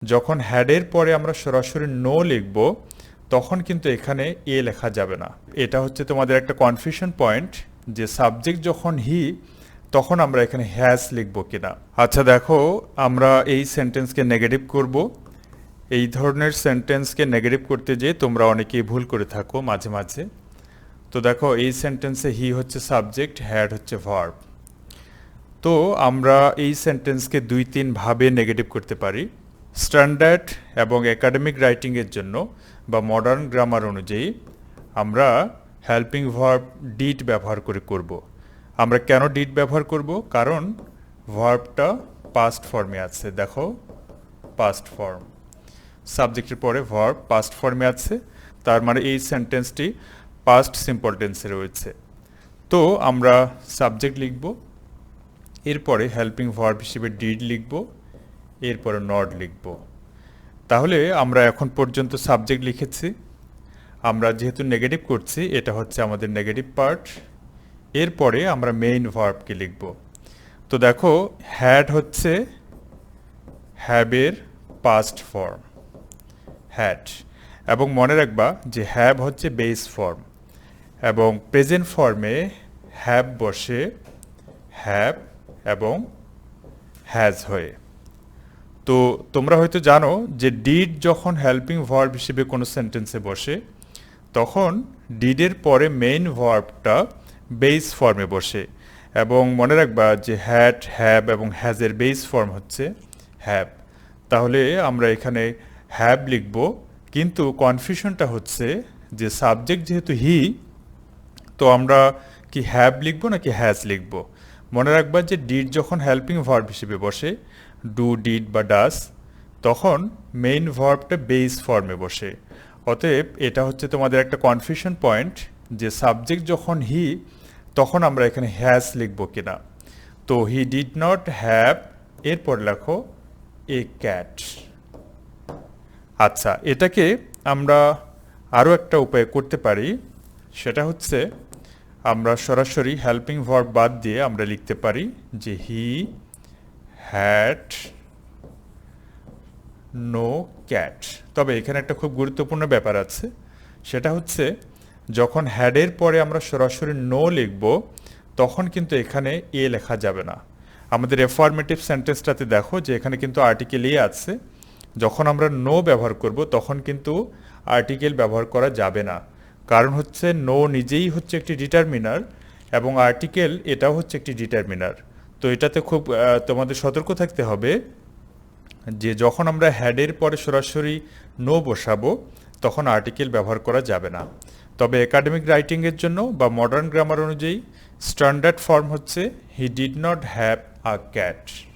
যখন হ্যাডের পরে আমরা সরাসরি নো লিখব তখন কিন্তু এখানে এ লেখা যাবে না। এটা হচ্ছে তোমাদের একটা কনফিউশন পয়েন্ট যে সাবজেক্ট যখন হি তখন আমরা এখানে হ্যাজ লিখব কিনা। আচ্ছা দেখো, আমরা এই সেন্টেন্সকে নেগেটিভ করব। এই ধরনের সেন্টেন্সকে নেগেটিভ করতে যেয়ে তোমরা অনেকেই ভুল করে থাকো মাঝে মাঝে। তো দেখো, এই সেন্টেন্সে হি হচ্ছে সাবজেক্ট, হ্যাড হচ্ছে ভার্ব। তো আমরা এই সেন্টেন্সকে ২-৩ ভাবে নেগেটিভ করতে পারি। স্ট্যান্ডার্ড এবং একাডেমিক রাইটিংয়ের জন্য বা মডার্ন গ্রামার অনুযায়ী আমরা হেল্পিং ভার্ব ডিড ব্যবহার করে করব। আমরা কেন ডিড ব্যবহার করব? কারণ ভার্বটা পাস্ট ফর্মে আছে। দেখো, পাস্ট ফর্ম, সাবজেক্টের পরে ভার্ব পাস্ট ফর্মে আছে, তার মানে এই সেন্টেন্সটি পাস্ট সিম্পল টেন্সে রয়েছে। তো আমরা সাবজেক্ট লিখব, এরপরে হেল্পিং ভার্ব হিসেবে ডিড লিখব, এরপরে নট লিখব। তাহলে আমরা এখন পর্যন্ত সাবজেক্ট লিখেছি। আমরা যেহেতু নেগেটিভ করছি, এটা হচ্ছে আমাদের নেগেটিভ পার্ট। এরপরে আমরা মেইন ভার্বকে লিখব। তো দেখো, হ্যাড হচ্ছে হ্যাবের পাস্ট ফর্ম, হ্যাড। এবং মনে রাখবা যে হ্যাভ হচ্ছে বেস ফর্ম এবং প্রেজেন্ট ফর্মে হ্যাভ বসে হ্যাভ এবং হ্যাজ হয়ে। তো তোমরা হয়তো জানো যে ডিড যখন হেল্পিং ভার্ব হিসেবে কোনো সেন্টেন্সে বসে তখন ডিডের পরে মেইন ভার্বটা বেস ফর্মে বসে। এবং মনে রাখবা যে হ্যাড, হ্যাভ এবং হ্যাজের বেস ফর্ম হচ্ছে হ্যাভ। তাহলে আমরা এখানে হ্যাভ লিখব, কিন্তু কনফিউশনটা হচ্ছে যে সাবজেক্ট যেহেতু হি, তো আমরা কি হ্যাভ লিখব নাকি হ্যাজ লিখব। মনে রাখবা যে ডিড যখন হেল্পিং ভার্ব হিসেবে বসে, ডু, ডিড বা ডাস, তখন মেইন ভার্বটা বেস ফর্মে বসে। অতএব এটা হচ্ছে তোমাদের একটা কনফিউশন পয়েন্ট যে সাবজেক্ট যখন হি তখন আমরা এখানে হ্যাজ লিখব কিনা। তো হি ডিড নট হ্যাভ, এরপর লেখো এ ক্যাট। আচ্ছা, এটাকে আমরা আরও একটা উপায় করতে পারি। সেটা হচ্ছে আমরা সরাসরি হেল্পিং ভার্ব বাদ দিয়ে আমরা লিখতে পারি যে হি হ্যাড নো ক্যাট। তবে এখানে একটা খুব গুরুত্বপূর্ণ ব্যাপার আছে, সেটা হচ্ছে যখন হ্যাডের পরে আমরা সরাসরি নো লিখব তখন কিন্তু এখানে এ লেখা যাবে না। আমাদের এফার্মেটিভ সেন্টেন্সটাতে দেখো যে এখানে কিন্তু আর্টিকেল এ আছে। যখন আমরা নো ব্যবহার করব তখন কিন্তু আর্টিকেল ব্যবহার করা যাবে না। কারণ হচ্ছে নো নিজেই হচ্ছে একটি ডিটারমিনার এবং আর্টিকেল এটাও হচ্ছে একটি ডিটারমিনার। তো এটাতে খুব তোমাদের সতর্ক থাকতে হবে যে যখন আমরা হ্যাডের পরে সরাসরি নো বসাবো তখন আর্টিকেল ব্যবহার করা যাবে না। তবে একাডেমিক রাইটিংয়ের জন্য বা মডার্ন গ্রামার অনুযায়ী স্ট্যান্ডার্ড ফর্ম হচ্ছে he did not have a cat.